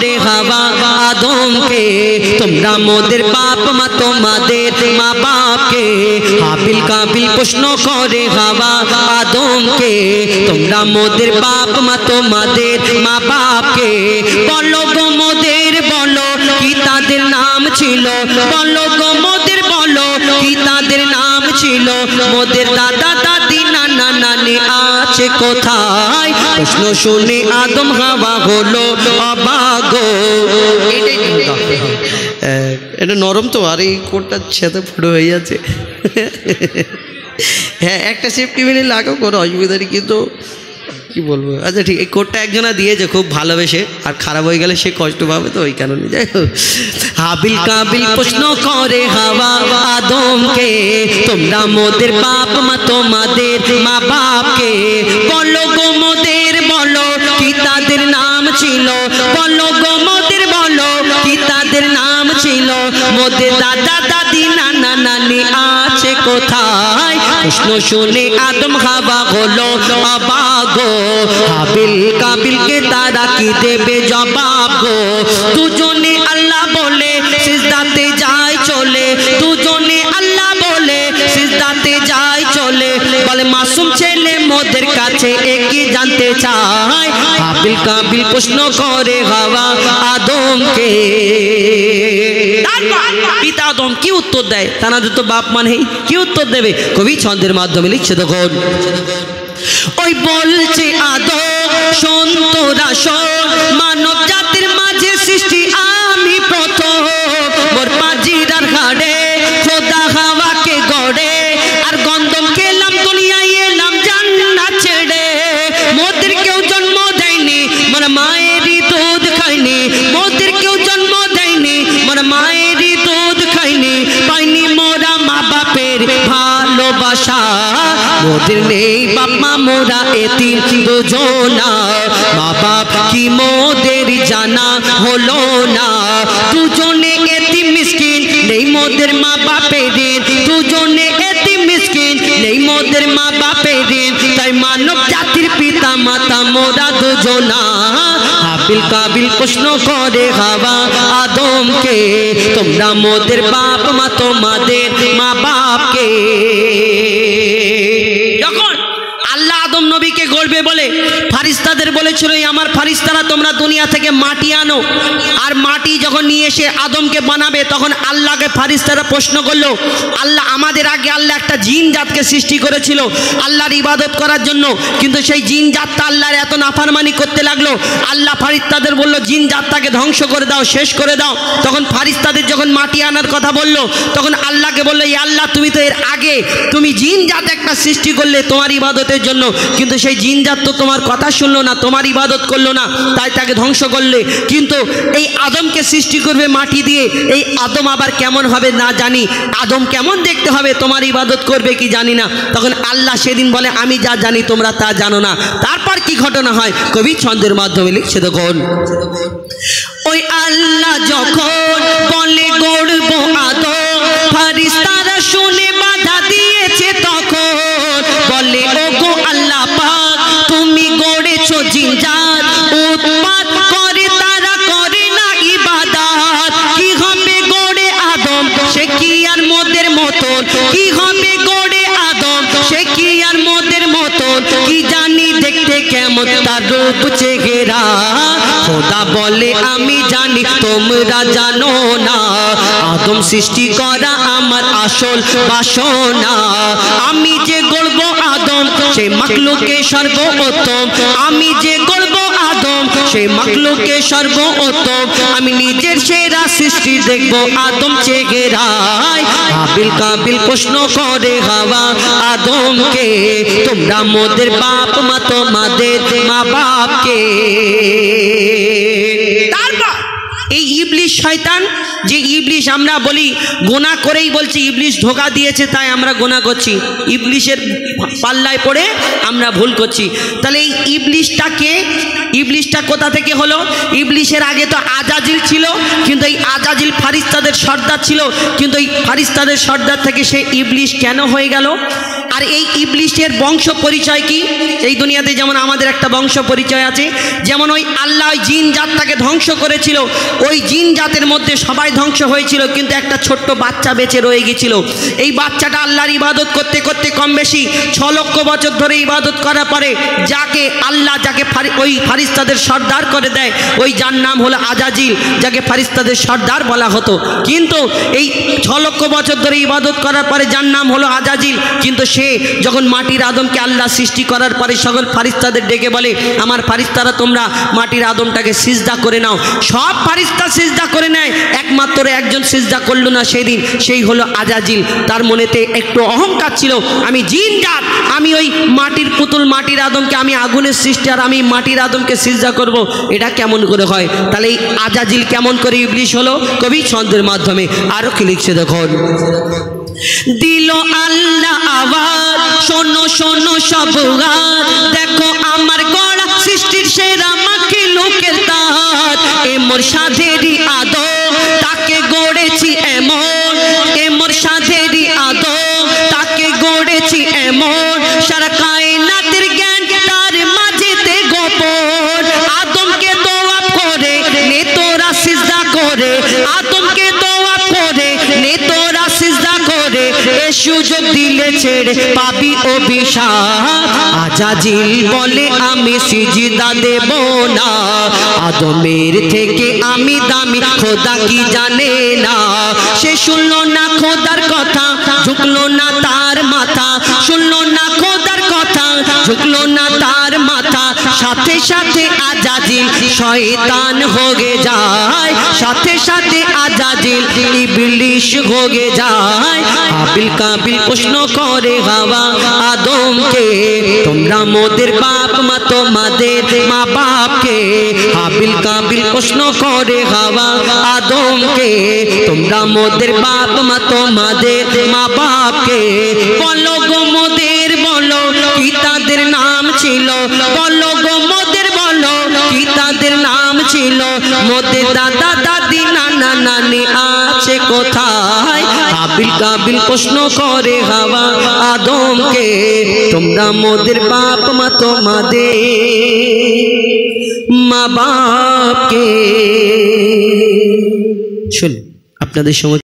করে হাওয়া আদমকে তোমরা মোদের বাপ মা তোমাদের মা বাপকে হাবিল কাবিল প্রশ্ন করে হাওয়া আদমকে তোমরা মোদের বাপ মা তোমাদের মা বাপকে বলো গো মোদের বলো কি তাদের নাম ছিল বলো গো মোদের বলো কি তাদের নাম ছিল মোদের দাদা দাদি নানা নানি আছে কোথায় প্রশ্ন শুনে আদম হাওয়া হলো অবাক এটা নরম তো আর এই কোটটা ছেদে ফুটো হয়ে যাচ্ছে হ্যাঁ একটা সেফটি মেনে লাগাও কোনো অসুবিধা নেই কিন্তু কি বলবো আচ্ছা ঠিক এই কোটটা একজনা দিয়েছে খুব ভালোবেসে আর খারাপ হয়ে গেলে সে কষ্ট পাবে তো ওই কারণে যাই হোক হাবিল কাবিল প্রশ্ন করে হাওয়া আদমকে তোমরা মোদের বাপ মা তোমাদের মা বাপকে বলো গো মোদের বলো কি তাদের নাম ছিল বলো গো মোদের বলো কি তাদের নাম ছিল মোদের দাদা দাদি নানা নানি আছে কোথায় প্রশ্ন শুনে আদম হাওয়া হলো অবাক হাবিল কাবিলকে তারা কি দেবে জবাব গো দুজনে আল্লাহ বলে সিজদাতে যায় চলে দুজনে আল্লাহ বলে সিজদাতে যায় চলে বলে মাসুম ছেলে মোদের কাছে একই জানতে চায় হাবিল কাবিল প্রশ্ন করে হাওয়া আদমকে পিতা আদম কি উত্তর দেয় তানাদের তো বাপ মানে কি উত্তর দেবে কবি ছন্দের মাধ্যমে লিখছে তখন ওই বলছে আদম শোন তোরা শোন মানব জাতির মাঝে সৃষ্টি আমি প্রথম মোর পাজিরার ঘাড়ে খোদা হাওয়াকে গড়ে আর গন্ধম খেলাম দুনিয়ায় এলাম জান্নাত ছেড়ে মোদের কেউ জন্ম দেয়নি মোর মায়েরই দুধ খাইনি মোদের কেউ জন্ম দেয়নি মোর মায়েরই দুধ খাইনি পাইনি মোরা মা বাপের ভালোবাসা মোদের নেই বাপ মা মোরা এতিম দুজনা মা বাপ কি মোদের জানা হলো না দুজনে এতিম মিসকিন নেই মোদের মা বাপের দুজনে এতিম মিসকিন নেই মোদের মা বাপের তাই মানব জাতির পিতা মাতা মোরা দুজনা হাবিল কাবিল প্রশ্ন করে হাওয়া আদমকে তোমরা মোদের বাপ মা তোমাদের মা বাপকে যখন আল্লাহ আদম নবীকে গড়বে বলে ফারিস্তাদের বলেছিল আমার ফারিস্তারা তোমরা দুনিয়া থেকে মাটি আনো আর মাটি যখন নিয়ে এসে আদমকে বানাবে তখন আল্লাহকে ফারিস্তারা প্রশ্ন করলো আল্লাহ আমাদের আগে আল্লাহ একটা জিন জাতকে সৃষ্টি করেছিল আল্লাহর ইবাদত করার জন্য কিন্তু সেই জিন জাতটা আল্লাহর এত নাফরমানি করতে লাগলো আল্লাহ ফারিস্তাদের বলল জিন জাতটাকে ধ্বংস করে দাও শেষ করে দাও তখন ফারিস্তাদের যখন মাটি আনার কথা বলল তখন আল্লাহকে বললো এই আল্লাহ তুমি তো এর আগে তুমি জিন জাত একটা সৃষ্টি করলে তোমার ইবাদতের জন্য কিন্তু সেই জিন জাত তো তোমার কথা শুনলো না তোমার ইবাদত করলো না তাই তাকে ধ্বংস করলে কিন্তু এই আদমকে সৃষ্টি করবে মাটি দিয়ে এই আদম আবার কেমন হবে না জানি আদম কেমন দেখতে হবে তোমার ইবাদত করবে কি জানি না তখন আল্লাহ সেদিন বলে আমি যা জানি তোমরা তা জানো না তারপর কি ঘটনা হয় কবি ছন্দের মাধ্যমে লিখছে তখন ওই আল্লাহ যখন বলে গড়বো আদম ফারিস্তারা শুনে বাধা দিয়েছে তখন বলে ওগো আল্লাহ পাক তুমি গড়েছো জিনজাত উৎপাত করে তারা করে না ইবাদত কি হবে গড়ে আদম সে কি আর মোদের মতন কি হবে গড়ে আদম সে কি আর মোদের মতন কি জানি দেখতে কেমন তার রূপ চেহারা খোদা বলে আমি জানি তোমরা জানো না আদম সৃষ্টি করা আমার আসল বাসনা আমি যে গড়বো আদম সে মাখলুকে সর্বোত্তম আমি যে গড়বো আদম সে মাখলুকে সর্বোত্তম আমি নিজের সেরা সৃষ্টি দেখবো আদম চেহারায় হাবিল কাবিল প্রশ্ন করে হাওয়া আদমকে তোমরা মোদের বাপ মা তোমাদের মা বাপকে তারপর এই ইবলিশ শয়তান যে ইবলিশ আমরা বলি গোনা করেই বলছি ইবলিশ ধোঁকা দিয়েছে তাই আমরা গোনা করছি ইবলিশের পাল্লায় পড়ে আমরা ভুল করছি তাহলে এই ইবলিশটা কোথা থেকে হলো ইবলিশের আগে তো আজাজিল ছিল কিন্তু এই আজাজিল ফারিস্তাদের সর্দার ছিল কিন্তু এই ফারিস্তাদের সর্দার থেকে সে ইবলিশ কেন হয়ে গেল আর এই ইবলিশের বংশ পরিচয় কি? এই দুনিয়াতে যেমন আমাদের একটা বংশ পরিচয় আছে, যেমন ওই আল্লাহ ওই জিন জাতটাকে ধ্বংস করেছিল, ওই জিন জাতের মধ্যে সবাই ধ্বংস হয়েছিল, কিন্তু একটা ছোট্ট বাচ্চা বেঁচে রয়ে গেছিল। এই বাচ্চাটা আল্লাহর ইবাদত করতে করতে কম বেশি 6 লক্ষ বছর ধরে ইবাদত করার পরে যাকে আল্লাহ ওই ফারিস্তাদের সর্দার করে দেয়, ওই যার নাম হলো আজাজিল, যাকে ফারিস্তাদের সর্দার বলা হতো। কিন্তু এই 6 লক্ষ বছর ধরে ইবাদত করার পরে যার নাম হলো আজাজিল, কিন্তু সে যখন মাটির আদমকে আল্লাহ সৃষ্টি করার পরে সকল ফারিস্তাদের ডেকে বলে, আমার ফারিস্তারা তোমরা মাটির আদমটাকে সিজদা করে নাও। সব ফারিস্তা সিজদা করে নেয়, একমাত্র একজন সিজদা করলো না সেদিন, সেই হলো আজাজিল। তার মনেতে একটু অহংকার ছিল, আমি জিন জাত, আমি ওই মাটির পুতুল মাটির আদমকে আমি আগুনের সৃষ্টি, আর আমি মাটির আদমকে সিজদা করব, এটা কেমন করে হয়? তাহলে এই আজাজিল কেমন করে ইবলিশ হলো? কবি ছন্দের মাধ্যমে আরো কি লিখছে দেখুন। দিল আল্লাহ আওয়াজ, শোনো শোনো সব গান, দেখো আমার গড়া সৃষ্টির সেরা মাকে লোকের তাহাত, এ মোর সাধেরই আদম, তাকে গড়েছি এমন, এ মোর সাধেরই আদম, তাকে গড়েছি এমন, সারা কায়নাতের জ্ঞান তার মাঝেতে গোপন, আদমকে দোয়া করে নে তোরা সিজদা করে, আদমকে দোয়া করে নে তোরা সিজদা করে, এ সুযোগ দিলে ছেড়ে পাবি অভিশাপ, আজাজিল বলে আমি সিজদা দেব না, আদমের থেকে আমি দামি খোদা কি জানে না, সে শুনলো না খোদার কথা, ঝুঁকলো না তার মাথা, শুনলো না খোদার কথা, ঝুঁকলো না তার মাথা, সাথে সাথে আজাজিল শয়তান হয়ে যায়, সাথে সাথে আজাজিল ইবলিশ হয়ে যায়। হাবিল কাবিল প্রশ্ন করে হাওয়া আদমকে, তোমরা মোদের বাপ মা তোমাদের মা বাপকে, হাবিল কাবিল প্রশ্ন করে হাওয়া আদমকে, তোমরা মোদের বাপ মা তোমাদের মা বাপকে, বলো গো মোদের বলো কি তাদের নাম ছিল, বলো গো মোদের বলো কি তাদের নাম ছিল, মোদের দাদা দাদি নানা নানি আছে কোথায়? হাবিল কাবিল প্রশ্ন করে হাওয়া আদমকে, তোমরা মোদের বাপ মা তোমাদের মা বাপকে। শুন আপনাদের সময়